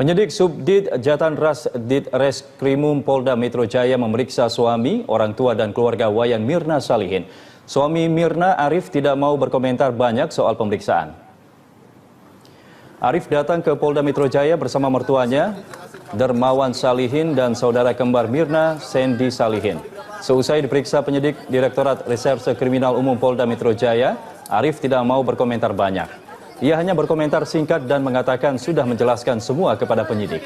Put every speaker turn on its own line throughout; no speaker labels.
Penyidik Subdit Jatanras Ditreskrimum Polda Metro Jaya memeriksa suami, orang tua dan keluarga Wayan Mirna Salihin. Suami Mirna, Arif, tidak mau berkomentar banyak soal pemeriksaan. Arif datang ke Polda Metro Jaya bersama mertuanya, Dermawan Salihin, dan saudara kembar Mirna, Sandy Salihin. Seusai diperiksa penyidik Direktorat Reserse Kriminal Umum Polda Metro Jaya, Arif tidak mau berkomentar banyak. Ia hanya berkomentar singkat dan mengatakan sudah menjelaskan semua kepada penyidik.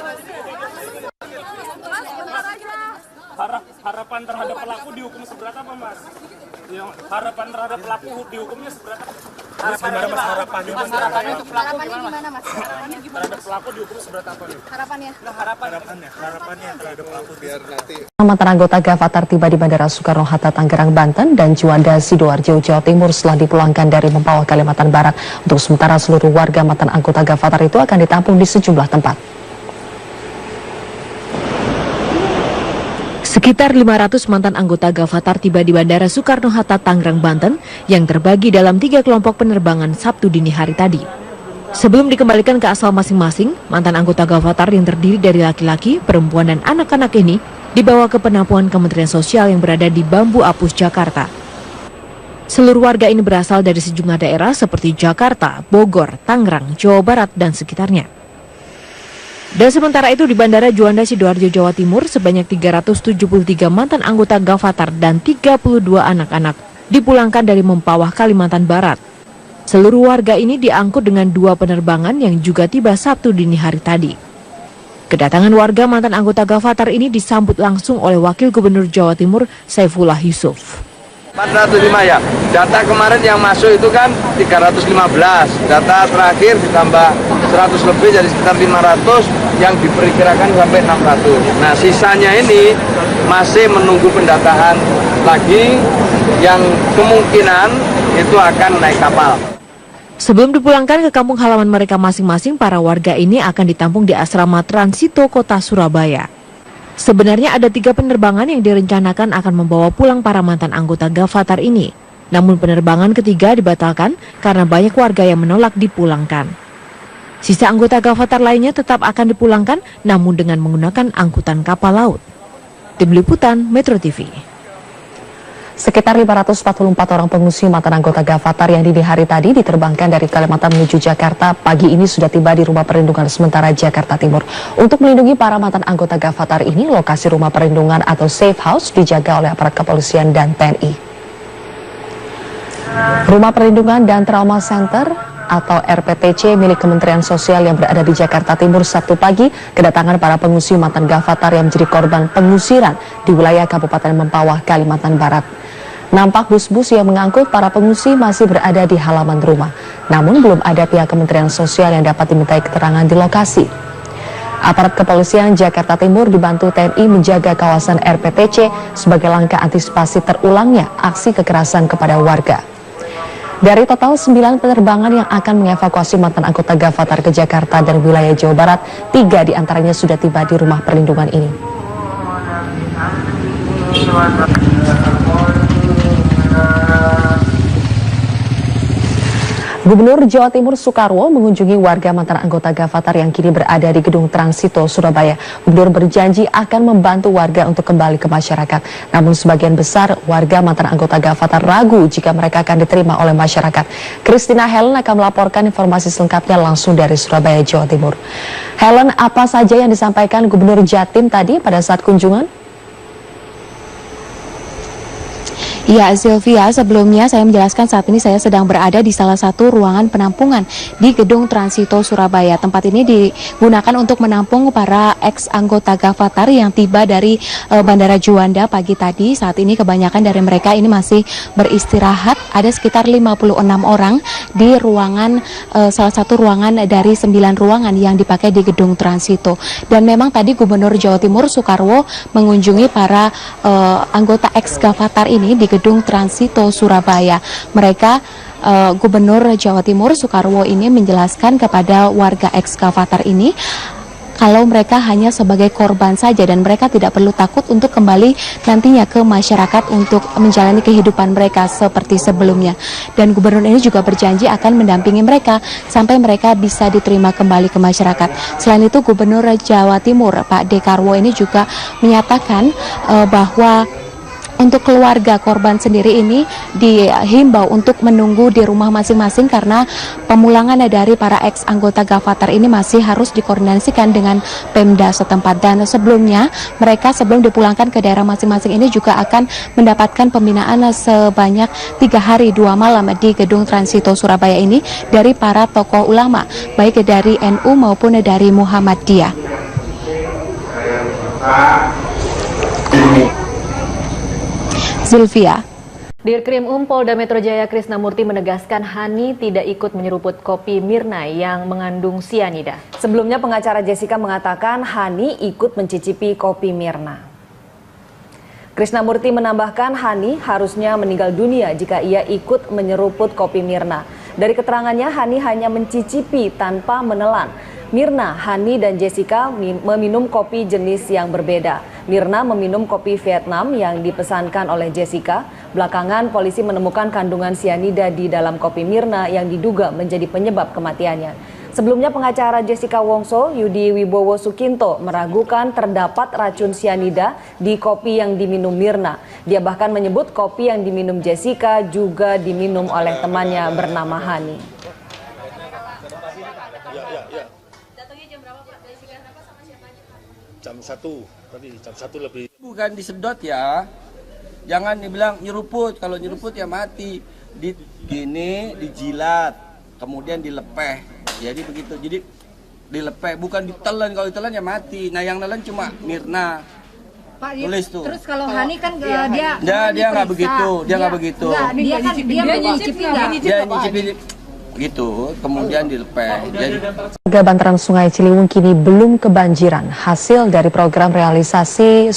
Harapan terhadap pelaku dihukum seberat apa, Mas? Harapan terhadap pelaku dihukumnya seberat apa? Harapannya untuk pelaku gimana, Mas? Terhadap pelaku dihukum seberat apa nih? Harapannya terhadap pelaku biar nanti.
Mantan anggota Gavatar tiba di Bandara Soekarno-Hatta, Tangerang, Banten dan Juanda, Sidoarjo, Jawa Timur setelah dipulangkan dari Mempawah, Kalimantan Barat. Untuk sementara seluruh warga mantan anggota Gavatar itu akan ditampung di sejumlah tempat. Sekitar 500 mantan anggota Gavatar tiba di Bandara Soekarno-Hatta, Tangerang, Banten yang terbagi dalam 3 kelompok penerbangan Sabtu dini hari tadi. Sebelum dikembalikan ke asal masing-masing, mantan anggota Gavatar yang terdiri dari laki-laki, perempuan, dan anak-anak ini dibawa ke penampungan Kementerian Sosial yang berada di Bambu Apus, Jakarta. Seluruh warga ini berasal dari sejumlah daerah seperti Jakarta, Bogor, Tangerang, Jawa Barat, dan sekitarnya. Dan sementara itu di Bandara Juanda, Sidoarjo, Jawa Timur, sebanyak 373 mantan anggota Gavatar dan 32 anak-anak dipulangkan dari Mempawah, Kalimantan Barat. Seluruh warga ini diangkut dengan 2 penerbangan yang juga tiba Sabtu dini hari tadi. Kedatangan warga mantan anggota Gavatar ini disambut langsung oleh Wakil Gubernur Jawa Timur, Saifullah Yusuf.
405 ya, data kemarin yang masuk itu kan 315, data terakhir ditambah 100 lebih jadi sekitar 500 yang diperkirakan sampai 600. Nah sisanya ini masih menunggu pendataan lagi yang kemungkinan itu akan naik kapal.
Sebelum dipulangkan ke kampung halaman mereka masing-masing, para warga ini akan ditampung di asrama Transito Kota Surabaya. Sebenarnya ada 3 penerbangan yang direncanakan akan membawa pulang para mantan anggota Gavatar ini. Namun penerbangan ketiga dibatalkan karena banyak warga yang menolak dipulangkan. Sisa anggota Gavatar lainnya tetap akan dipulangkan namun dengan menggunakan angkutan kapal laut. Tim Liputan Metro TV. Sekitar 544 orang pengungsi mantan anggota Gavatar yang dini hari tadi diterbangkan dari Kalimantan menuju Jakarta pagi ini sudah tiba di Rumah Perlindungan Sementara Jakarta Timur. Untuk melindungi para mantan anggota Gavatar ini, lokasi Rumah Perlindungan atau Safe House dijaga oleh aparat kepolisian dan TNI. Rumah Perlindungan dan Trauma Center atau RPTC milik Kementerian Sosial yang berada di Jakarta Timur Sabtu pagi kedatangan para pengungsi mantan Gavatar yang menjadi korban pengusiran di wilayah Kabupaten Mempawah, Kalimantan Barat. Nampak bus-bus yang mengangkut para pengungsi masih berada di halaman rumah. Namun belum ada pihak Kementerian Sosial yang dapat dimintai keterangan di lokasi. Aparat kepolisian Jakarta Timur dibantu TNI menjaga kawasan RPTC sebagai langkah antisipasi terulangnya aksi kekerasan kepada warga. Dari total 9 penerbangan yang akan mengevakuasi mantan anggota Gavatar ke Jakarta dan wilayah Jawa Barat, 3 diantaranya sudah tiba di rumah perlindungan ini. Gubernur Jawa Timur Soekarwo mengunjungi warga mantan anggota Gavatar yang kini berada di Gedung Transito, Surabaya. Gubernur berjanji akan membantu warga untuk kembali ke masyarakat. Namun sebagian besar warga mantan anggota Gavatar ragu jika mereka akan diterima oleh masyarakat. Christina Helen akan melaporkan informasi selengkapnya langsung dari Surabaya, Jawa Timur. Helen, apa saja yang disampaikan Gubernur Jatim tadi pada saat kunjungan?
Ya, Sylvia, sebelumnya saya menjelaskan saat ini saya sedang berada di salah satu ruangan penampungan di Gedung Transito Surabaya. Tempat ini digunakan untuk menampung para ex-anggota Gavatar yang tiba dari Bandara Juanda pagi tadi. Saat ini kebanyakan dari mereka ini masih beristirahat. Ada sekitar 56 orang di ruangan, salah satu ruangan dari 9 ruangan yang dipakai di Gedung Transito. Dan memang tadi Gubernur Jawa Timur Soekarwo mengunjungi para anggota ex-Gavatar ini di Gedung Transito Surabaya. Mereka Gubernur Jawa Timur Soekarwo ini menjelaskan kepada warga ex-Gavatar ini kalau mereka hanya sebagai korban saja dan mereka tidak perlu takut untuk kembali nantinya ke masyarakat untuk menjalani kehidupan mereka seperti sebelumnya. Dan gubernur ini juga berjanji akan mendampingi mereka sampai mereka bisa diterima kembali ke masyarakat. Selain itu, Gubernur Jawa Timur Pak Dekarwo ini juga menyatakan bahwa untuk keluarga korban sendiri ini dihimbau untuk menunggu di rumah masing-masing karena pemulangan dari para ex anggota Gavatar ini masih harus dikoordinasikan dengan Pemda setempat. Dan sebelumnya mereka sebelum dipulangkan ke daerah masing-masing ini juga akan mendapatkan pembinaan sebanyak 3 hari 2 malam di Gedung Transito Surabaya ini dari para tokoh ulama baik dari NU maupun dari Muhammadiyah. Sylvia.
Dirkrim Polda Metro Jaya Krisnamurti menegaskan Hani tidak ikut menyeruput kopi Mirna yang mengandung sianida.
Sebelumnya pengacara Jessica mengatakan Hani ikut mencicipi kopi Mirna. Krisnamurti menambahkan Hani harusnya meninggal dunia jika ia ikut menyeruput kopi Mirna. Dari keterangannya Hani hanya mencicipi tanpa menelan. Mirna, Hani, dan Jessica meminum kopi jenis yang berbeda. Mirna meminum kopi Vietnam yang dipesankan oleh Jessica. Belakangan polisi menemukan kandungan sianida di dalam kopi Mirna yang diduga menjadi penyebab kematiannya. Sebelumnya pengacara Jessica Wongso, Yudi Wibowo Sukinto, meragukan terdapat racun sianida di kopi yang diminum Mirna. Dia bahkan menyebut kopi yang diminum Jessica juga diminum oleh temannya bernama Hani.
Jam 1 tadi, jam 1 lebih.
Bukan disedot ya, jangan dibilang nyeruput, kalau nyeruput ya mati. Gini, dijilat, kemudian dilepeh, jadi begitu. Jadi dilepeh, bukan ditelan, kalau ditelan ya mati. Nah yang nelan cuma Mirna.
Pak,
tulis tuh.
Terus kalau Hani kan
dia nggak begitu, dia nggak begitu.
Dia kan dia
nyicipin gitu, kemudian dilepeh. Jadi
Warga bantaran Sungai Ciliwung kini belum kebanjiran hasil dari program realisasi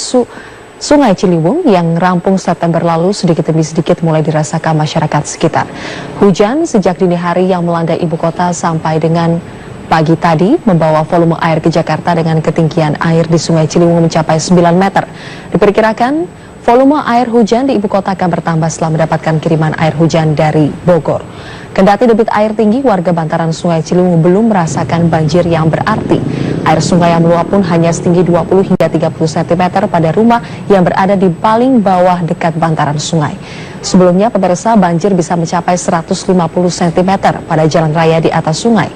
Sungai Ciliwung yang rampung September lalu sedikit demi sedikit mulai dirasakan masyarakat sekitar. Hujan sejak dini hari yang melanda ibu kota sampai dengan pagi tadi membawa volume air ke Jakarta dengan ketinggian air di Sungai Ciliwung mencapai 9 meter. Diperkirakan volume air hujan di ibu kota akan bertambah setelah mendapatkan kiriman air hujan dari Bogor. Kendati debit air tinggi, warga bantaran Sungai Ciliwung belum merasakan banjir yang berarti. Air sungai yang meluap pun hanya setinggi 20 hingga 30 cm pada rumah yang berada di paling bawah dekat bantaran sungai. Sebelumnya, pemirsa, banjir bisa mencapai 150 cm pada jalan raya di atas sungai.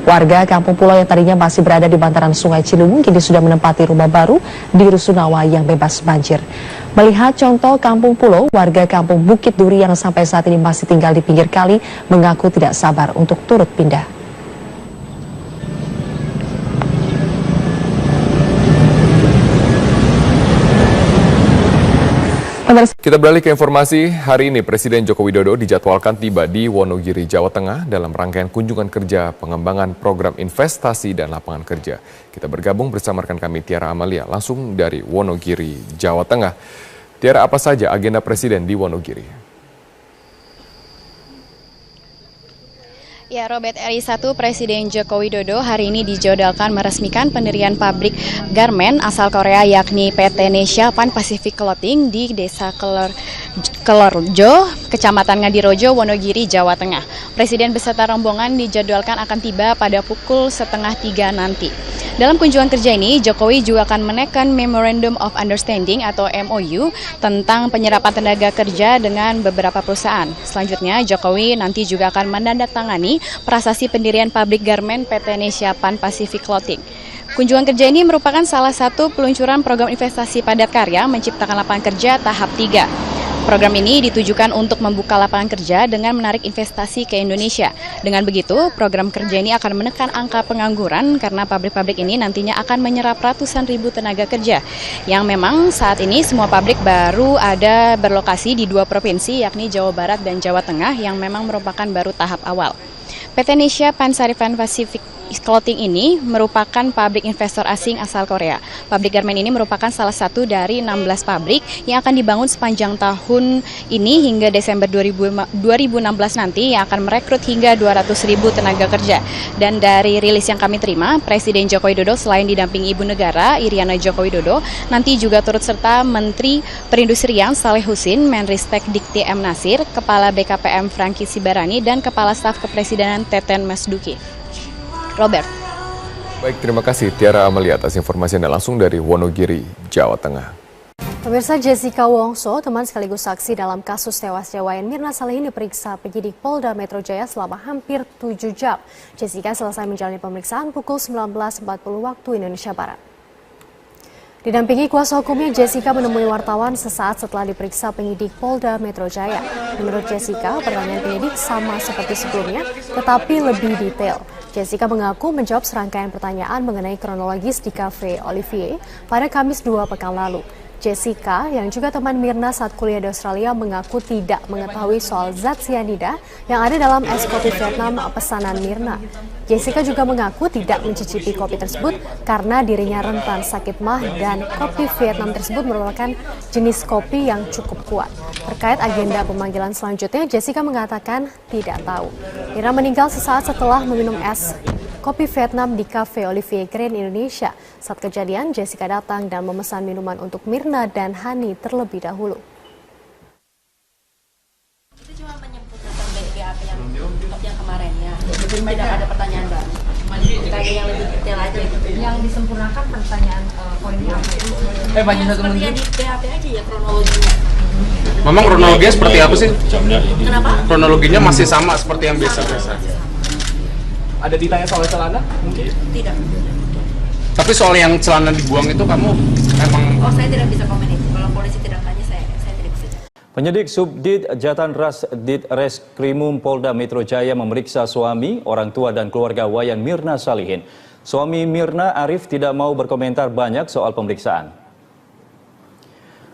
Warga Kampung Pulau yang tadinya masih berada di bantaran Sungai Ciliwung kini sudah menempati rumah baru di Rusunawa yang bebas banjir. Melihat contoh Kampung Pulau, warga Kampung Bukit Duri yang sampai saat ini masih tinggal di pinggir kali mengaku tidak sabar untuk turut pindah.
Kita beralih ke informasi. Hari ini Presiden Joko Widodo dijadwalkan tiba di Wonogiri, Jawa Tengah dalam rangkaian kunjungan kerja pengembangan program investasi dan lapangan kerja. Kita bergabung bersama rekan kami Tiara Amalia langsung dari Wonogiri, Jawa Tengah. Tiara, apa saja agenda Presiden di Wonogiri?
Ya, Robert, RI 1 Presiden Joko Widodo hari ini dijadwalkan meresmikan pendirian pabrik garmen asal Korea yakni PT Nesha Pan Pacific Clothing di Desa Kelorjo, Kecamatan Ngadirojo, Wonogiri, Jawa Tengah. Presiden beserta rombongan dijadwalkan akan tiba pada pukul 2:30 nanti. Dalam kunjungan kerja ini, Jokowi juga akan menekan Memorandum of Understanding atau MOU tentang penyerapan tenaga kerja dengan beberapa perusahaan. Selanjutnya, Jokowi nanti juga akan menandatangani prasasti pendirian pabrik garmen PT Nesha Pan Pacific Clothing. Kunjungan kerja ini merupakan salah satu peluncuran program investasi padat karya menciptakan lapangan kerja tahap 3. Program ini ditujukan untuk membuka lapangan kerja dengan menarik investasi ke Indonesia. Dengan begitu, program kerja ini akan menekan angka pengangguran karena pabrik-pabrik ini nantinya akan menyerap ratusan ribu tenaga kerja. Yang memang saat ini semua pabrik baru ada berlokasi di 2 provinsi yakni Jawa Barat dan Jawa Tengah yang memang merupakan baru tahap awal. PT Nesha Pan Pacific Clothing ini merupakan pabrik investor asing asal Korea. Pabrik garment ini merupakan salah satu dari 16 pabrik yang akan dibangun sepanjang tahun ini hingga Desember 2016 nanti, yang akan merekrut hingga 200.000 tenaga kerja. Dan dari rilis yang kami terima, Presiden Joko Widodo selain didampingi Ibu Negara Iriana Joko Widodo, nanti juga turut serta Menteri Perindustrian Saleh Husin, Menristek Dikti M. Nasir, Kepala BKPM Franky Sibarani, dan Kepala Staf Kepresidenan Teten Masduki. Robert.
Baik, terima kasih Tiara Amalia atas informasi Anda langsung dari Wonogiri, Jawa Tengah.
Pemirsa, Jessica Wongso, teman sekaligus saksi dalam kasus tewasnya Wayan Mirna Salihin, diperiksa penyidik Polda Metro Jaya selama hampir 7 jam. Jessica selesai menjalani pemeriksaan pukul 19.40 waktu Indonesia Barat. Didampingi kuasa hukumnya, Jessica menemui wartawan sesaat setelah diperiksa penyidik Polda Metro Jaya. Menurut Jessica, pertanyaan penyidik sama seperti sebelumnya, tetapi lebih detail. Jessica mengaku menjawab serangkaian pertanyaan mengenai kronologis di Cafe Olivier pada Kamis 2 pekan lalu. Jessica, yang juga teman Mirna saat kuliah di Australia, mengaku tidak mengetahui soal zat cyanida yang ada dalam es kopi Vietnam pesanan Mirna. Jessica juga mengaku tidak mencicipi kopi tersebut karena dirinya rentan sakit mah dan kopi Vietnam tersebut merupakan jenis kopi yang cukup kuat. Terkait agenda pemanggilan selanjutnya, Jessica mengatakan tidak tahu. Mirna meninggal sesaat setelah meminum es kopi Vietnam di Cafe Olivier Grand Indonesia. Saat kejadian, Jessica datang dan memesan minuman untuk Mirna dan Hani terlebih dahulu.
Itu cuma menyebut tentang BAP yang kemarinnya. Tidak ada pertanyaan baru. Kita ada yang lebih detail aja. Yang disempurnakan pertanyaan poinnya apa itu? Seperti yang di BAP aja ya, kronologinya.
Memang kronologinya seperti apa sih?
Kenapa?
Kronologinya masih sama seperti yang biasa-biasa. Ada ditanya soal celana? Mungkin?
Tidak.
Tapi soal yang celana dibuang itu kamu emang...
Oh, saya tidak bisa komen itu. Kalau polisi tidak tanya, saya tidak bisa.
Penyidik Subdit Jatanras Ditreskrimum Polda Metro Jaya memeriksa suami, orang tua dan keluarga Wayan Mirna Salihin. Suami Mirna, Arif, tidak mau berkomentar banyak soal pemeriksaan.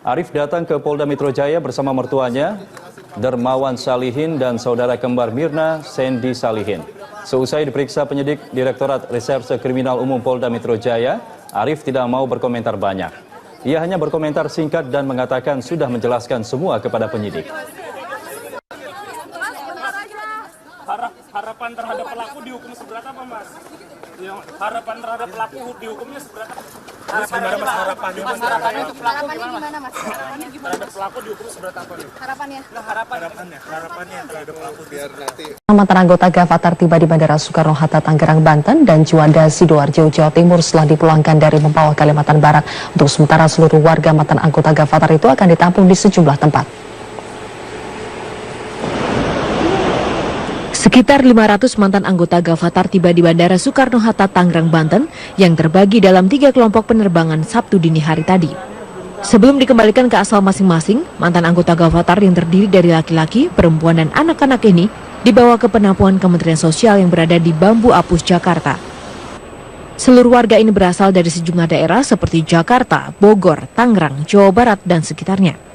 Arif datang ke Polda Metro Jaya bersama mertuanya, Dermawan Salihin, dan saudara kembar Mirna, Sandy Salihin. Seusai diperiksa penyidik Direktorat Reserse Kriminal Umum Polda Metro Jaya, Arif tidak mau berkomentar banyak. Ia hanya berkomentar singkat dan mengatakan sudah menjelaskan semua kepada penyidik.
Harapan terhadap pelaku dihukum seberat apa, Mas? Harapan terhadap pelaku dihukumnya seberat apa? Harapannya untuk pelaku gimana, Mas? Terhadap pelaku dihukum seberat apa nih? Harapannya terhadap pelaku biar nanti.
Mantan anggota Gavatar tiba di Bandara Soekarno-Hatta, Tangerang, Banten dan Juanda, Sidoarjo, Jawa Timur setelah dipulangkan dari Mempawah, Kalimantan Barat. Untuk sementara seluruh warga mantan anggota Gavatar itu akan ditampung di sejumlah tempat. Sekitar 500 mantan anggota Gavatar tiba di Bandara Soekarno-Hatta, Tangerang, Banten yang terbagi dalam 3 kelompok penerbangan Sabtu dini hari tadi. Sebelum dikembalikan ke asal masing-masing, mantan anggota Gavatar yang terdiri dari laki-laki, perempuan, dan anak-anak ini dibawa ke penampungan Kementerian Sosial yang berada di Bambu Apus, Jakarta. Seluruh warga ini berasal dari sejumlah daerah seperti Jakarta, Bogor, Tangerang, Jawa Barat, dan sekitarnya.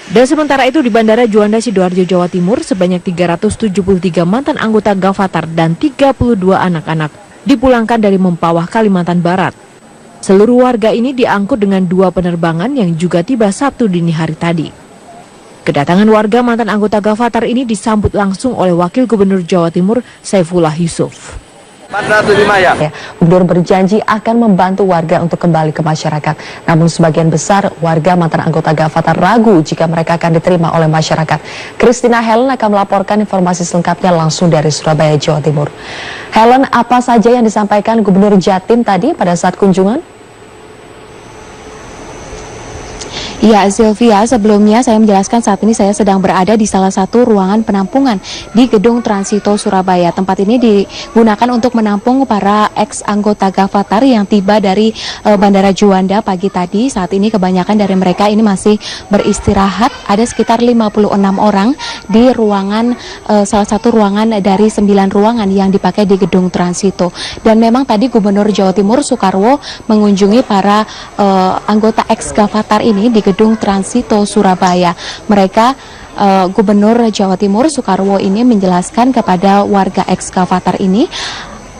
Dan sementara itu di Bandara Juanda, Sidoarjo, Jawa Timur, sebanyak 373 mantan anggota Gavatar dan 32 anak-anak dipulangkan dari Mempawah, Kalimantan Barat. Seluruh warga ini diangkut dengan 2 penerbangan yang juga tiba Sabtu dini hari tadi. Kedatangan warga mantan anggota Gavatar ini disambut langsung oleh Wakil Gubernur Jawa Timur, Saifullah Yusuf.
405 ya.
Gubernur berjanji akan membantu warga untuk kembali ke masyarakat. Namun sebagian besar warga mantan anggota Gavatar ragu jika mereka akan diterima oleh masyarakat. Christina Helen akan melaporkan informasi selengkapnya langsung dari Surabaya, Jawa Timur. Helen, apa saja yang disampaikan Gubernur Jatim tadi pada saat kunjungan?
Ya, Sylvia, sebelumnya saya menjelaskan saat ini saya sedang berada di salah satu ruangan penampungan di Gedung Transito Surabaya. Tempat ini digunakan untuk menampung para ex-anggota Gavatar yang tiba dari Bandara Juanda pagi tadi. Saat ini kebanyakan dari mereka ini masih beristirahat. Ada sekitar 56 orang di ruangan, salah satu ruangan dari 9 ruangan yang dipakai di Gedung Transito. Dan memang tadi Gubernur Jawa Timur Soekarwo mengunjungi para anggota ex-Gavatar ini di Gedung Transito Surabaya. Mereka Gubernur Jawa Timur Soekarwo ini menjelaskan kepada warga ex-Gavatar ini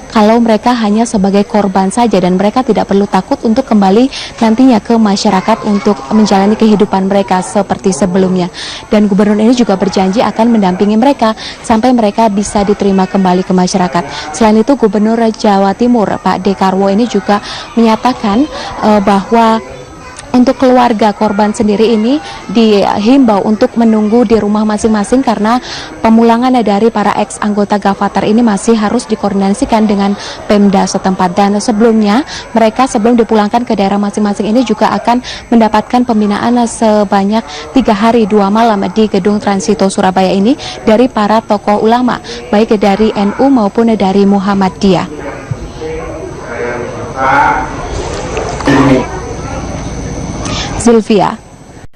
kalau mereka hanya sebagai korban saja dan mereka tidak perlu takut untuk kembali nantinya ke masyarakat untuk menjalani kehidupan mereka seperti sebelumnya. Dan gubernur ini juga berjanji akan mendampingi mereka sampai mereka bisa diterima kembali ke masyarakat. Selain itu, Gubernur Jawa Timur Pak Dekarwo ini juga menyatakan bahwa untuk keluarga korban sendiri ini dihimbau untuk menunggu di rumah masing-masing karena pemulangan dari para ex anggota Gavatar ini masih harus dikoordinasikan dengan Pemda setempat. Dan sebelumnya mereka sebelum dipulangkan ke daerah masing-masing ini juga akan mendapatkan pembinaan sebanyak 3 hari 2 malam di Gedung Transito Surabaya ini dari para tokoh ulama baik dari NU maupun dari Muhammadiyah. Sylvia.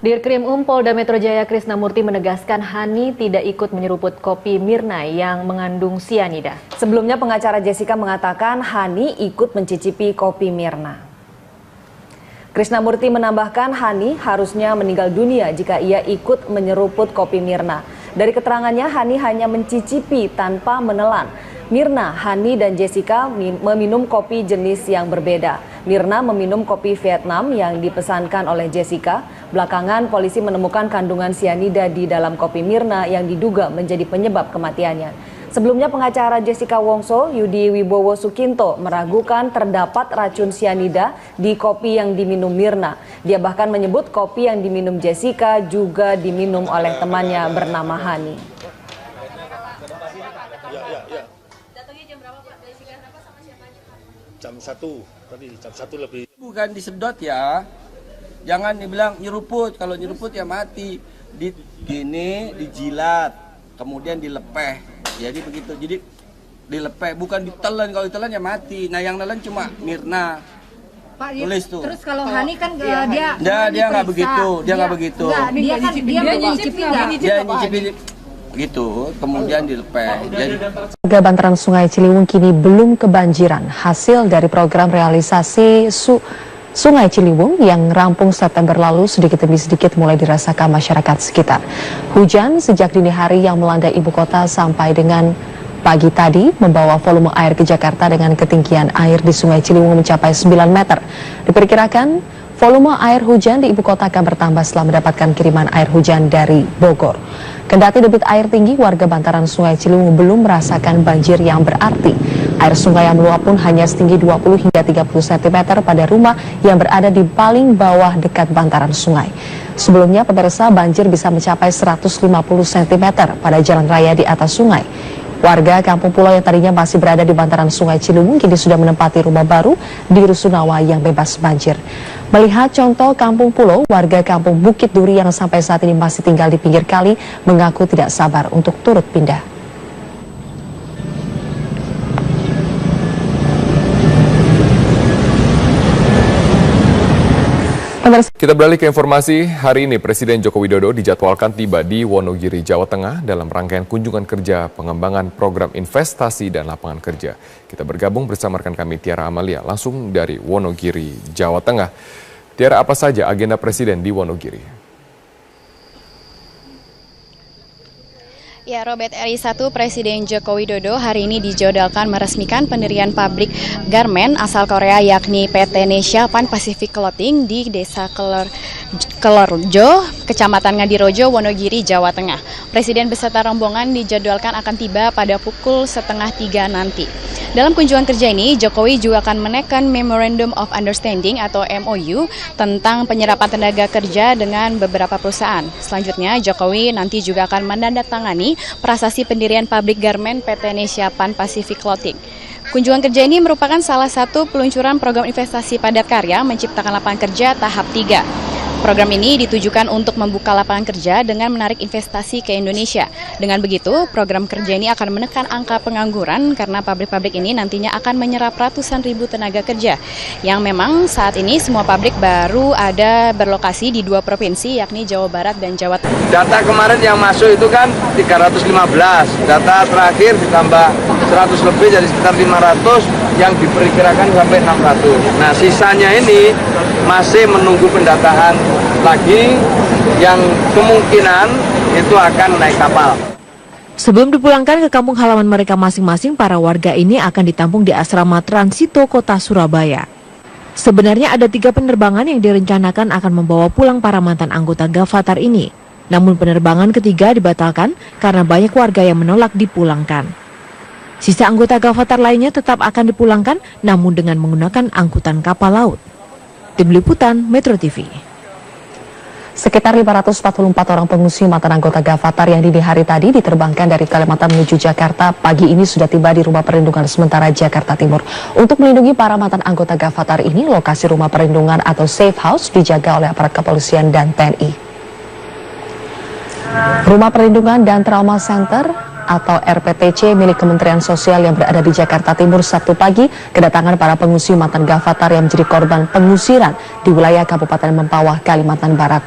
Dirkrim Polda Metro Jaya Krisnamurti menegaskan Hani tidak ikut menyeruput kopi Mirna yang mengandung sianida. Sebelumnya pengacara Jessica mengatakan Hani ikut mencicipi kopi Mirna. Krisnamurti menambahkan Hani harusnya meninggal dunia jika ia ikut menyeruput kopi Mirna. Dari keterangannya Hani hanya mencicipi tanpa menelan. Mirna, Hani, dan Jessica meminum kopi jenis yang berbeda. Mirna meminum kopi Vietnam yang dipesankan oleh Jessica. Belakangan polisi menemukan kandungan sianida di dalam kopi Mirna yang diduga menjadi penyebab kematiannya. Sebelumnya pengacara Jessica Wongso, Yudi Wibowo Sukinto, meragukan terdapat racun sianida di kopi yang diminum Mirna. Dia bahkan menyebut kopi yang diminum Jessica juga diminum oleh temannya bernama Hani.
Jam 1, tadi jam 1 lebih.
Bukan disedot ya, jangan dibilang nyeruput, kalau nyeruput ya mati. Gini, dijilat, kemudian dilepeh, jadi begitu. Jadi dilepeh, bukan ditelan, kalau ditelan ya mati. Nah yang nelan cuma Mirna.
Pak,
tulis tuh.
Terus kalau Hani kan
dia nggak begitu, dia nggak begitu.
Dia kan dia
nyicipin gitu, kemudian dilepeh.
Warga bantaran Sungai Ciliwung kini belum kebanjiran hasil dari program realisasi Sungai Ciliwung yang rampung September lalu sedikit demi sedikit mulai dirasakan masyarakat sekitar. Hujan sejak dini hari yang melanda ibu kota sampai dengan pagi tadi membawa volume air ke Jakarta dengan ketinggian air di Sungai Ciliwung mencapai 9 meter. Diperkirakan volume air hujan di ibu kota akan bertambah setelah mendapatkan kiriman air hujan dari Bogor. Kendati debit air tinggi, warga bantaran Sungai Ciliwung belum merasakan banjir yang berarti. Air sungai yang meluap pun hanya setinggi 20 hingga 30 cm pada rumah yang berada di paling bawah dekat bantaran sungai. Sebelumnya, pemirsa, banjir bisa mencapai 150 cm pada jalan raya di atas sungai. Warga Kampung Pulau yang tadinya masih berada di bantaran Sungai Ciliwung kini sudah menempati rumah baru di Rusunawa yang bebas banjir. Melihat contoh Kampung Pulau, warga Kampung Bukit Duri yang sampai saat ini masih tinggal di pinggir kali mengaku tidak sabar untuk turut pindah.
Kita beralih ke informasi. Hari ini Presiden Joko Widodo dijadwalkan tiba di Wonogiri, Jawa Tengah dalam rangkaian kunjungan kerja pengembangan program investasi dan lapangan kerja. Kita bergabung bersama rekan kami Tiara Amalia langsung dari Wonogiri, Jawa Tengah. Tiara, apa saja agenda Presiden di Wonogiri?
Ya, Robert, RI 1 Presiden Joko Widodo hari ini dijadwalkan meresmikan pendirian pabrik garmen asal Korea yakni PT Nesha Pan Pacific Clothing di Desa Kelorjo, Kecamatan Ngadirojo, Wonogiri, Jawa Tengah. Presiden beserta rombongan dijadwalkan akan tiba pada pukul 2:30 nanti. Dalam kunjungan kerja ini, Jokowi juga akan menekan Memorandum of Understanding atau MOU tentang penyerapan tenaga kerja dengan beberapa perusahaan. Selanjutnya, Jokowi nanti juga akan menandatangani prasasti pendirian pabrik garmen PT Nesha Pan Pacific Clothing. Kunjungan kerja ini merupakan salah satu peluncuran program investasi padat karya menciptakan lapangan kerja tahap 3. Program ini ditujukan untuk membuka lapangan kerja dengan menarik investasi ke Indonesia. Dengan begitu, program kerja ini akan menekan angka pengangguran karena pabrik-pabrik ini nantinya akan menyerap ratusan ribu tenaga kerja. Yang memang saat ini semua pabrik baru ada berlokasi di 2 provinsi yakni Jawa Barat dan Jawa Tengah.
Data kemarin yang masuk itu kan 315, data terakhir ditambah 100 lebih jadi sekitar 500 yang diperkirakan sampai 600. Nah sisanya ini masih menunggu pendataan lagi yang kemungkinan itu akan naik kapal.
Sebelum dipulangkan ke kampung halaman mereka masing-masing, para warga ini akan ditampung di asrama Transito Kota Surabaya. Sebenarnya ada 3 penerbangan yang direncanakan akan membawa pulang para mantan anggota Gavatar ini. Namun penerbangan ketiga dibatalkan karena banyak warga yang menolak dipulangkan. Sisa anggota Gavatar lainnya tetap akan dipulangkan, namun dengan menggunakan angkutan kapal laut. Tim Liputan Metro TV.
Sekitar 544 orang pengungsi mantan anggota Gavatar yang dini hari tadi diterbangkan dari Kalimantan menuju Jakarta pagi ini sudah tiba di Rumah Perlindungan Sementara Jakarta Timur. Untuk melindungi para mantan anggota Gavatar ini, lokasi Rumah Perlindungan atau Safe House dijaga oleh aparat kepolisian dan TNI. Rumah Perlindungan dan Trauma Center atau RPTC milik Kementerian Sosial yang berada di Jakarta Timur Sabtu pagi kedatangan para pengungsi mantan Gavatar yang menjadi korban pengusiran di wilayah Kabupaten Mempawah, Kalimantan Barat.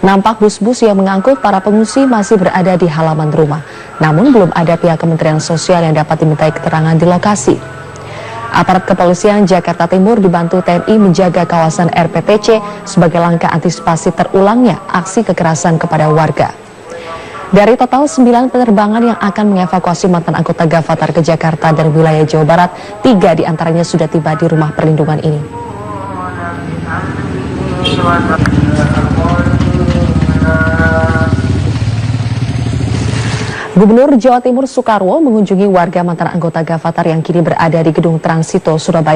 Nampak bus-bus yang mengangkut para pengungsi masih berada di halaman rumah. Namun belum ada pihak Kementerian Sosial yang dapat dimintai keterangan di lokasi. Aparat kepolisian Jakarta Timur dibantu TNI menjaga kawasan RPTC sebagai langkah antisipasi terulangnya aksi kekerasan kepada warga. Dari total 9 penerbangan yang akan mengevakuasi mantan anggota Gavatar ke Jakarta dan wilayah Jawa Barat, 3 diantaranya sudah tiba di Rumah Perlindungan ini. Gubernur Jawa Timur Soekarwo mengunjungi warga mantan anggota Gavatar yang kini berada di Gedung Transito Surabaya.